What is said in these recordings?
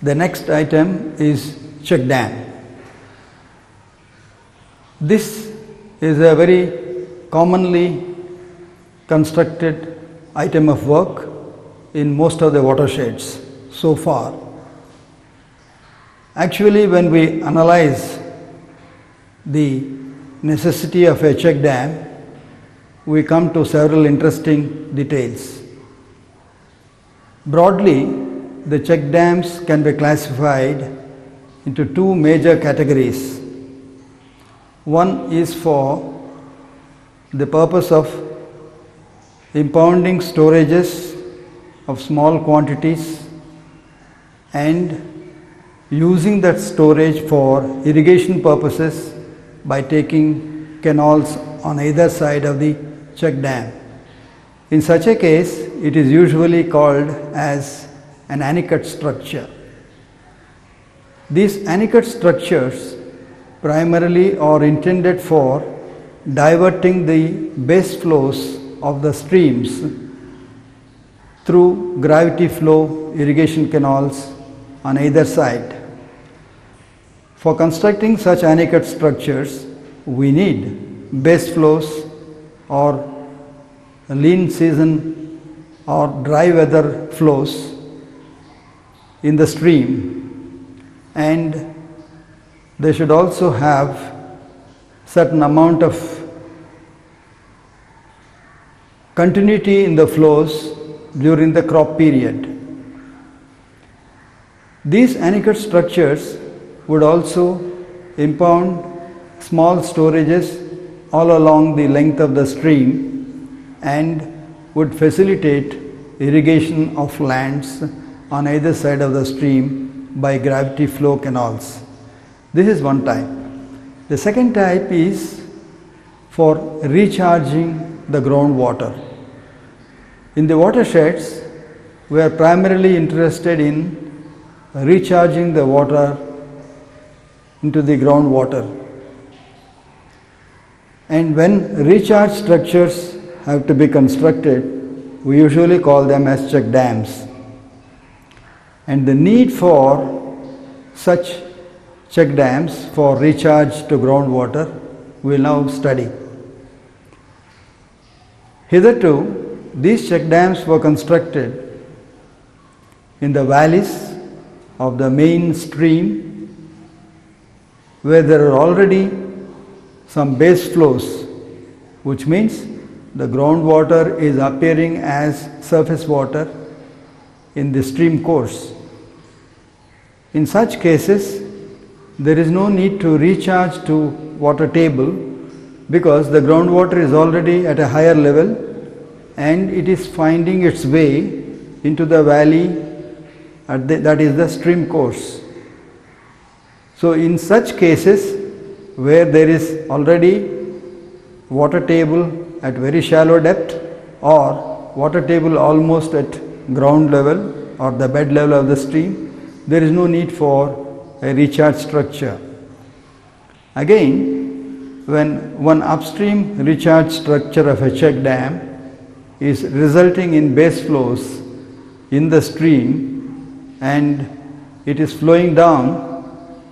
The next item is check dam. This is a very commonly constructed item of work in most of the watersheds so far. Actually, when we analyze the necessity of a check dam, we come to several interesting details. Broadly, the check dams can be classified into two major categories. One is for the purpose of impounding storages of small quantities and using that storage for irrigation purposes by taking canals on either side of the check dam. In such a case, it is usually called as an anecut structure. These anecut structures primarily are intended for diverting the base flows of the streams through gravity flow irrigation canals on either side. For constructing such anecut structures, we need base flows or lean season or dry weather flows in the stream, and they should also have certain amount of continuity in the flows during the crop period. These anecut structures would also impound small storages all along the length of the stream and would facilitate irrigation of lands on either side of the stream by gravity flow canals. This is one type. The second type is for recharging the groundwater. In the watersheds, we are primarily interested in recharging the water into the groundwater. And when recharge structures have to be constructed, we usually call them as check dams. And the need for such check dams for recharge to groundwater we will now study. Hitherto, these check dams were constructed in the valleys of the main stream where there are already some base flows, which means the groundwater is appearing as surface water in the stream course. In such cases, there is no need to recharge to water table because the groundwater is already at a higher level and it is finding its way into the valley that is the stream course. So in such cases where there is already water table at very shallow depth or water table almost at ground level or the bed level of the stream, there is no need for a recharge structure. Again, when one upstream recharge structure of a check dam is resulting in base flows in the stream and it is flowing down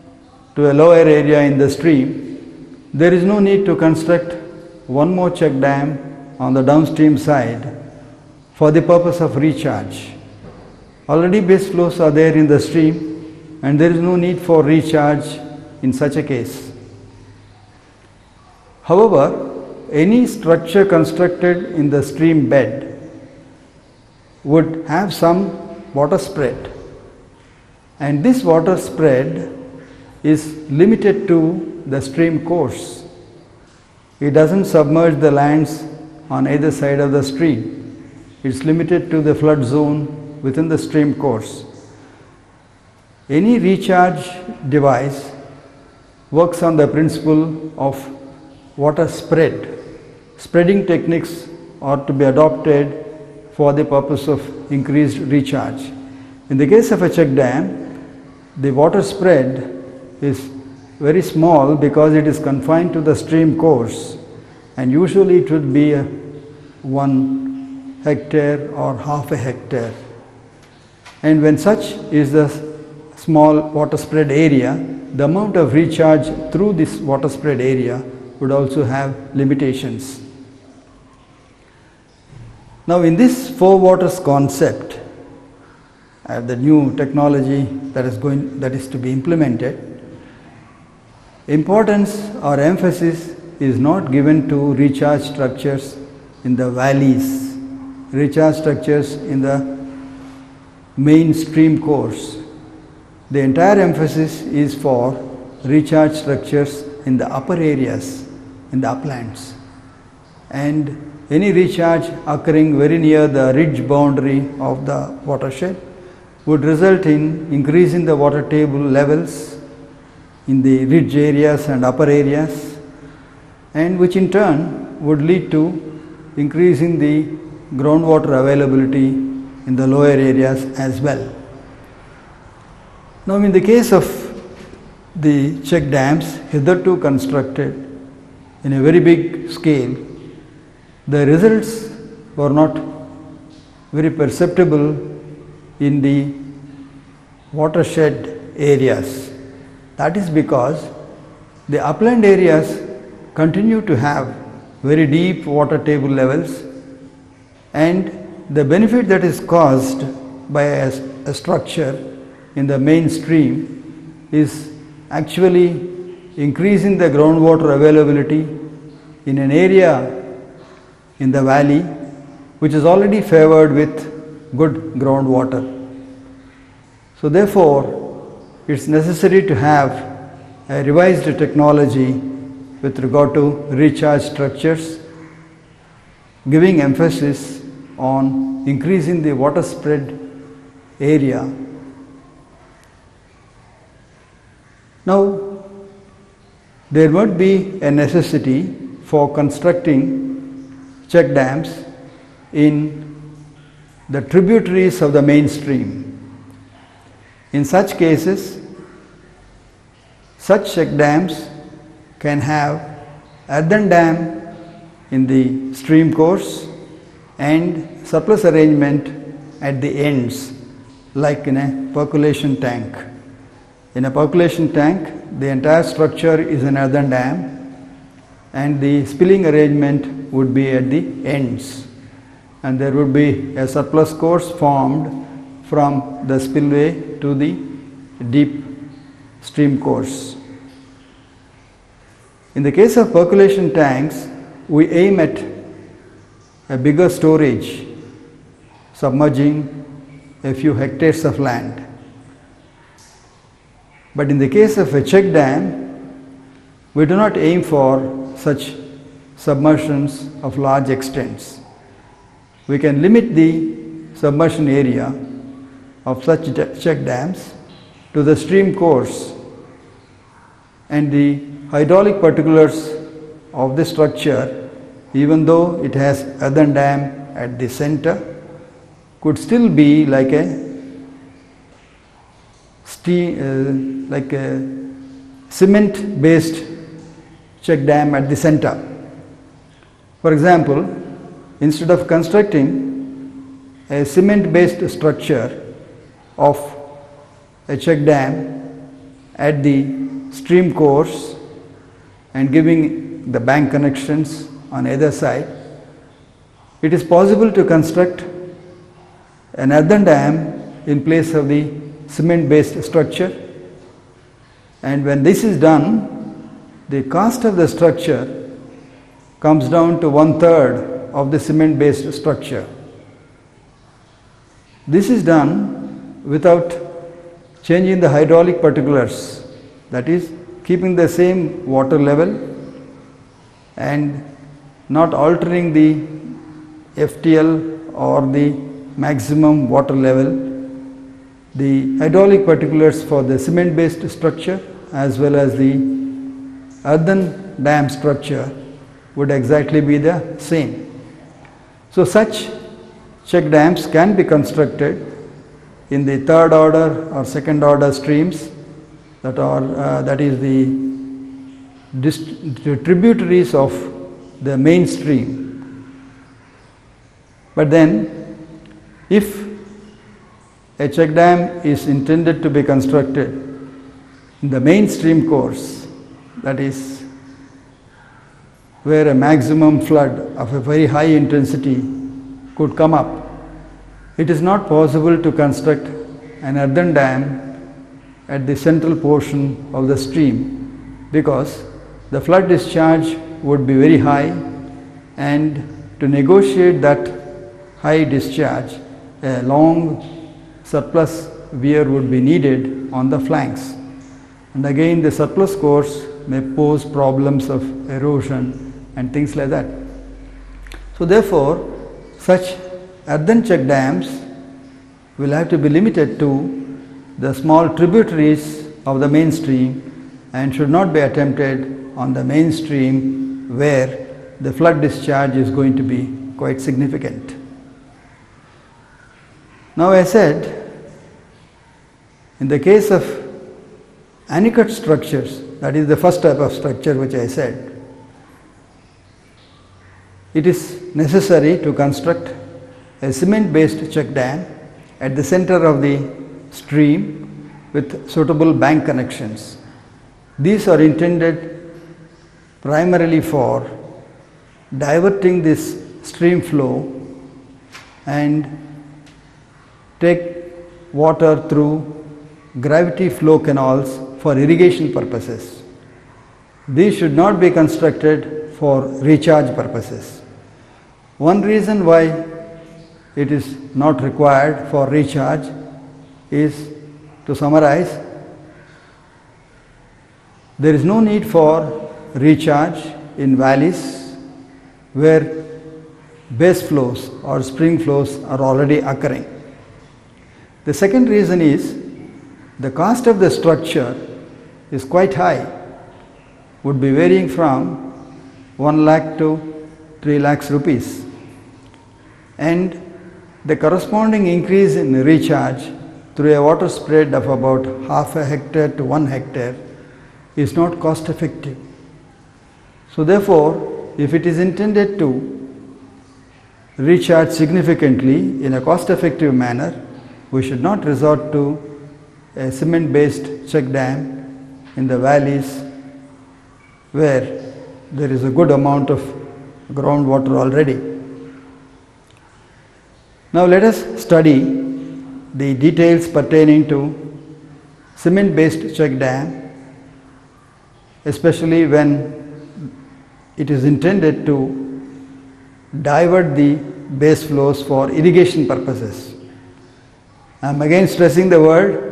to a lower area in the stream, there is no need to construct one more check dam on the downstream side for the purpose of recharge. Already base flows are there in the stream and there is no need for recharge in such a case. However, any structure constructed in the stream bed would have some water spread, and this water spread is limited to the stream course. It doesn't submerge the lands on either side of the stream. It's limited to the flood zone within the stream course. Any recharge device works on the principle of water spread. Spreading techniques are to be adopted for the purpose of increased recharge. In the case of a check dam, the water spread is very small because it is confined to the stream course, and usually it would be 1 hectare or half a hectare. And when such is the small water spread area, the amount of recharge through this water spread area would also have limitations. Now in this four waters concept, the new technology that is to be implemented, importance or emphasis is not given to recharge structures in the valleys, recharge structures in the main stream course. The entire emphasis is for recharge structures in the upper areas, in the uplands, and any recharge occurring very near the ridge boundary of the watershed would result in increasing the water table levels in the ridge areas and upper areas, and which in turn would lead to increasing the groundwater availability in the lower areas as well. Now in the case of the check dams hitherto constructed in a very big scale, the results were not very perceptible in the watershed areas. That is because the upland areas continue to have very deep water table levels, and the benefit that is caused by a structure in the main stream is actually increasing the groundwater availability in an area in the valley which is already favored with good groundwater. So therefore, it is necessary to have a revised technology with regard to recharge structures, giving emphasis on increasing the water spread area. Now, there would be a necessity for constructing check dams in the tributaries of the main stream. In such cases, such check dams can have earthen dam in the stream course and surplus arrangement at the ends, like in a percolation tank. In a percolation tank, the entire structure is an earthen dam, and the spilling arrangement would be at the ends, and there would be a surplus course formed from the spillway to the deep stream course. In the case of percolation tanks, we aim at a bigger storage, submerging a few hectares of land. But in the case of a check dam, we do not aim for such submersions of large extents. We can limit the submersion area of such check dams to the stream course, and the hydraulic particulars of the structure, even though it has earthen dam at the center, could still be like a cement based check dam at the center. For example, instead of constructing a cement based structure of a check dam at the stream course and giving the bank connections on either side, it is possible to construct an earthen dam in place of the cement based structure, and when this is done, the cost of the structure comes down to 1/3 of the cement based structure. This is done without changing the hydraulic particulars, that is, keeping the same water level and not altering the FTL or the maximum water level. The hydraulic particulars for the cement based structure as well as the earthen dam structure would exactly be the same. So such check dams can be constructed in the third order or second order streams that is the tributaries of the main stream. But then if a check dam is intended to be constructed in the mainstream course, that is, where a maximum flood of a very high intensity could come up, it is not possible to construct an earthen dam at the central portion of the stream, because the flood discharge would be very high, and to negotiate that high discharge, a long surplus weir would be needed on the flanks. And again, the surplus course may pose problems of erosion and things like that. So therefore, such earthen check dams will have to be limited to the small tributaries of the main stream and should not be attempted on the main stream where the flood discharge is going to be quite significant. Now, I said, in the case of anechoic structures, that is the first type of structure which I said, it is necessary to construct a cement-based check dam at the center of the stream with suitable bank connections. These are intended primarily for diverting this stream flow and take water through gravity flow canals for irrigation purposes. These should not be constructed for recharge purposes. One reason why it is not required for recharge is, to summarize, there is no need for recharge in valleys where base flows or spring flows are already occurring. The second reason is the cost of the structure is quite high, would be varying from 1 lakh to 3 lakhs rupees, and the corresponding increase in recharge through a water spread of about half a hectare to 1 hectare is not cost effective. So therefore, if it is intended to recharge significantly in a cost effective manner, we should not resort to a cement based check dam in the valleys where there is a good amount of groundwater already. Now let us study the details pertaining to cement based check dam, especially when it is intended to divert the base flows for irrigation purposes. I am again stressing the word.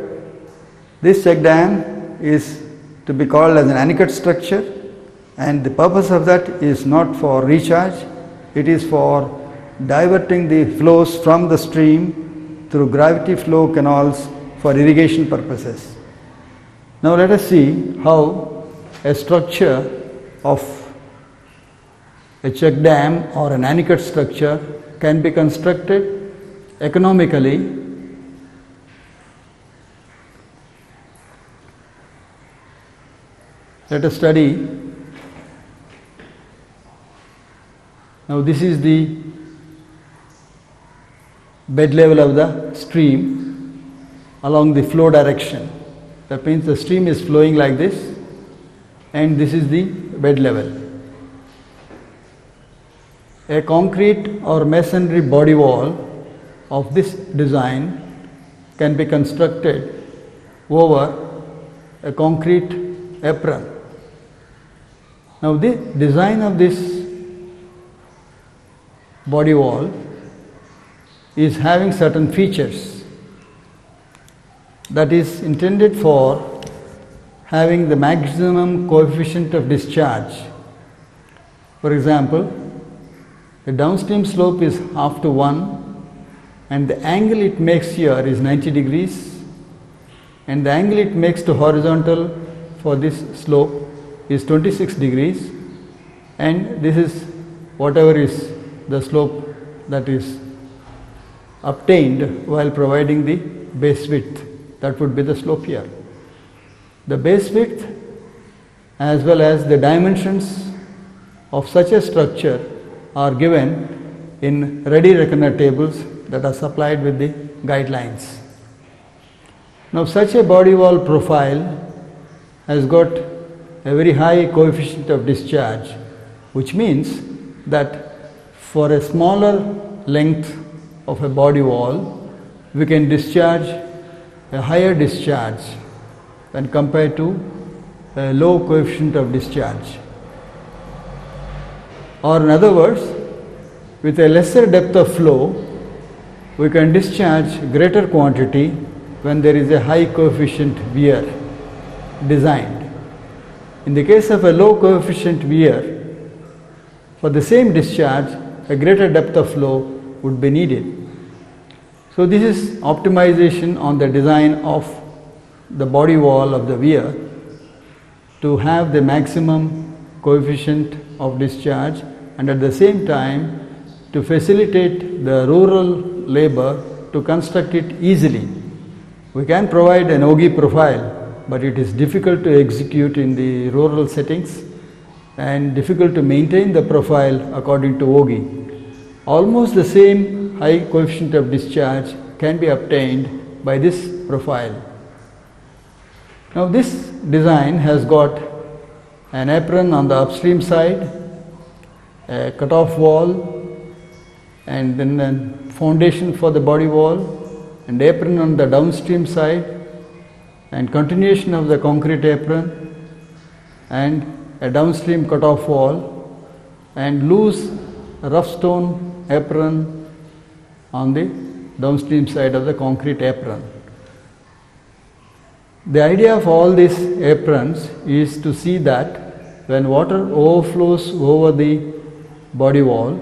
This check dam is to be called as an anechoic structure, and the purpose of that is not for recharge, it is for diverting the flows from the stream through gravity flow canals for irrigation purposes. Now let us see how a structure of a check dam or an anechoic structure can be constructed economically. Let us study. Now this is the bed level of the stream along the flow direction. That means the stream is flowing like this, and this is the bed level. A concrete or masonry body wall of this design can be constructed over a concrete apron. Now the design of this body wall is having certain features that is intended for having the maximum coefficient of discharge. For example, the downstream slope is half to 1 and the angle it makes here is 90 degrees, and the angle it makes to horizontal for this slope is 26 degrees, and this is whatever is the slope that is obtained while providing the base width. That would be the slope here. The base width as well as the dimensions of such a structure are given in ready reckoner tables that are supplied with the guidelines. Now such a body wall profile has got a very high coefficient of discharge, which means that for a smaller length of a body wall, we can discharge a higher discharge when compared to a low coefficient of discharge. Or in other words, with a lesser depth of flow, we can discharge greater quantity when there is a high coefficient weir designed. In the case of a low coefficient weir, for the same discharge, a greater depth of flow would be needed. So this is optimization on the design of the body wall of the weir to have the maximum coefficient of discharge, and at the same time to facilitate the rural labor to construct it easily. We can provide an Ogee profile, but it is difficult to execute in the rural settings and difficult to maintain the profile according to Ogee. Almost the same high coefficient of discharge can be obtained by this profile. Now this design has got an apron on the upstream side, a cutoff wall, and then a foundation for the body wall, and apron on the downstream side, and continuation of the concrete apron, and a downstream cutoff wall, and loose rough stone apron on the downstream side of the concrete apron. The idea of all these aprons is to see that when water overflows over the body wall,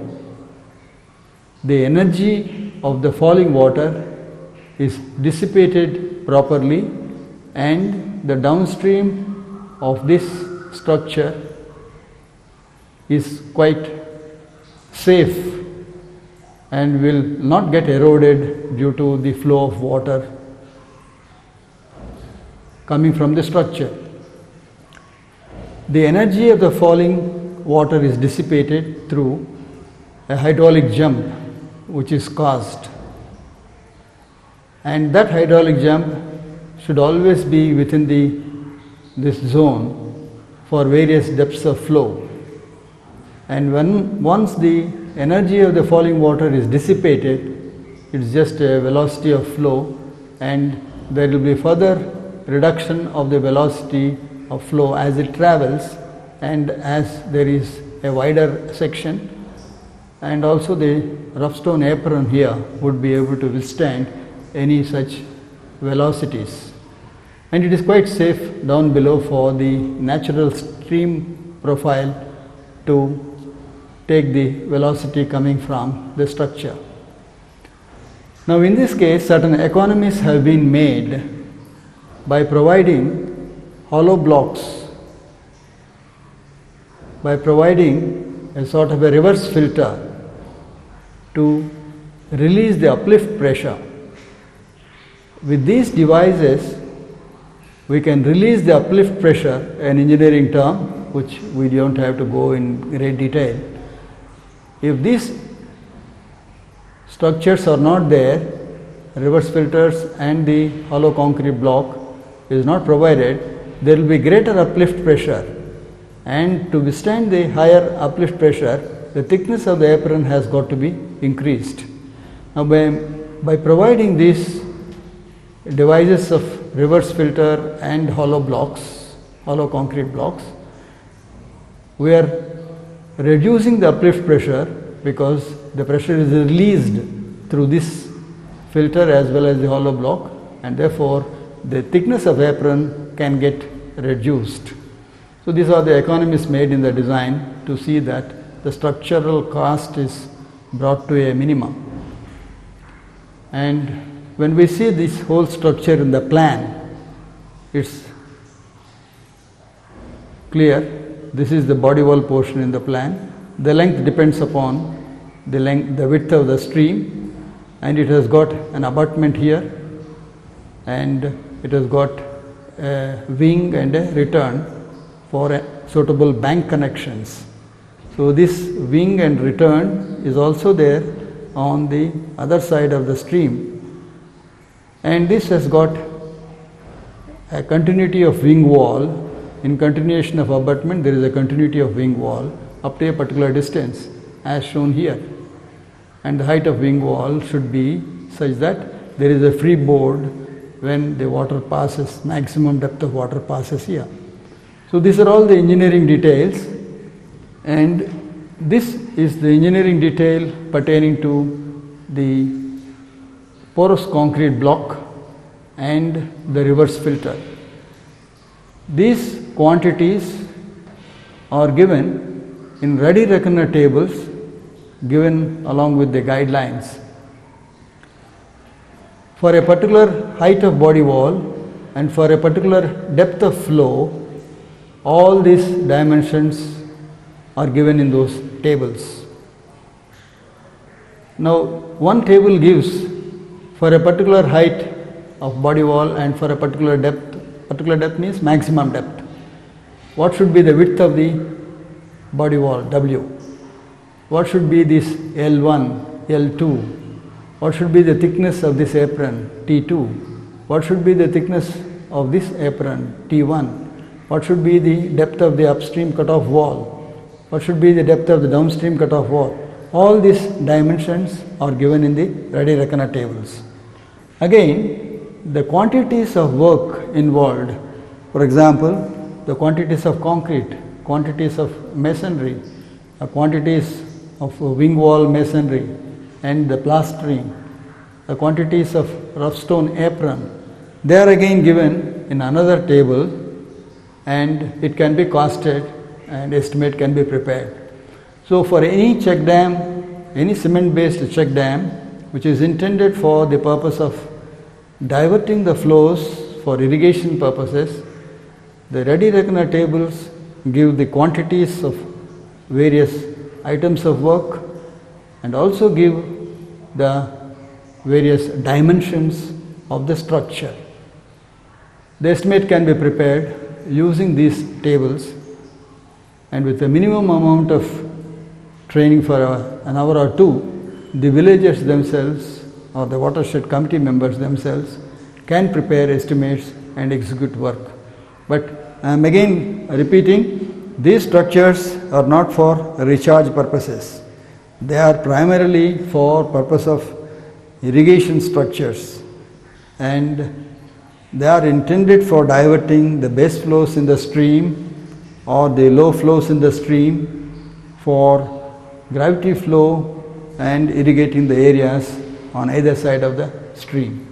the energy of the falling water is dissipated properly, and the downstream of this structure is quite safe and will not get eroded due to the flow of water coming from the structure. The energy of the falling water is dissipated through a hydraulic jump which is caused, and that hydraulic jump should always be within this zone for various depths of flow. And once the energy of the falling water is dissipated, it's just a velocity of flow, and there will be further reduction of the velocity of flow as it travels, and as there is a wider section, and also the rough stone apron here would be able to withstand any such velocities. And it is quite safe down below for the natural stream profile to take the velocity coming from the structure. Now in this case, certain economies have been made by providing hollow blocks, by providing a sort of a reverse filter to release the uplift pressure. With these devices, we can release the uplift pressure, an engineering term which we don't have to go in great detail. If these structures are not there, reverse filters and the hollow concrete block is not provided, there will be greater uplift pressure, and to withstand the higher uplift pressure, the thickness of the apron has got to be increased. Now by providing these devices of reverse filter and hollow concrete blocks, we are reducing the uplift pressure because the pressure is released through this filter as well as the hollow block, and therefore the thickness of apron can get reduced. So these are the economies made in the design to see that the structural cost is brought to a minimum. And when we see this whole structure in the plan, it's clear. This is the body wall portion in the plan. The length depends upon the width of the stream, and it has got an abutment here, and it has got a wing and a return for suitable bank connections. So this wing and return is also there on the other side of the stream, and this has got a continuity of wing wall. In continuation of abutment, there is a continuity of wing wall up to a particular distance, as shown here. And the height of wing wall should be such that there is a free board when the water passes, maximum depth of water passes here. So these are all the engineering details, and this is the engineering detail pertaining to the porous concrete block and the reverse filter. These quantities are given in ready reckoner tables given along with the guidelines. For a particular height of body wall and for a particular depth of flow, all these dimensions are given in those tables. Now, one table gives for a particular height of body wall and for a particular depth means maximum depth. What should be the width of the body wall, W? What should be this L1, L2? What should be the thickness of this apron, T2? What should be the thickness of this apron, T1? What should be the depth of the upstream cutoff wall? What should be the depth of the downstream cutoff wall? All these dimensions are given in the ready reckoner tables. Again, the quantities of work involved, for example, the quantities of concrete, quantities of masonry, quantities of wing wall masonry and the plastering, the quantities of rough stone apron, they are again given in another table, and it can be costed and estimate can be prepared. So for any check dam, any cement based check dam which is intended for the purpose of diverting the flows for irrigation purposes, the ready reckoner tables give the quantities of various items of work and also give the various dimensions of the structure. The estimate can be prepared using these tables, and with a minimum amount of training for an hour or two, the villagers themselves or the watershed committee members themselves can prepare estimates and execute work. But I am again repeating, these structures are not for recharge purposes. They are primarily for purpose of irrigation structures, and they are intended for diverting the base flows in the stream or the low flows in the stream for gravity flow and irrigating the areas on either side of the stream.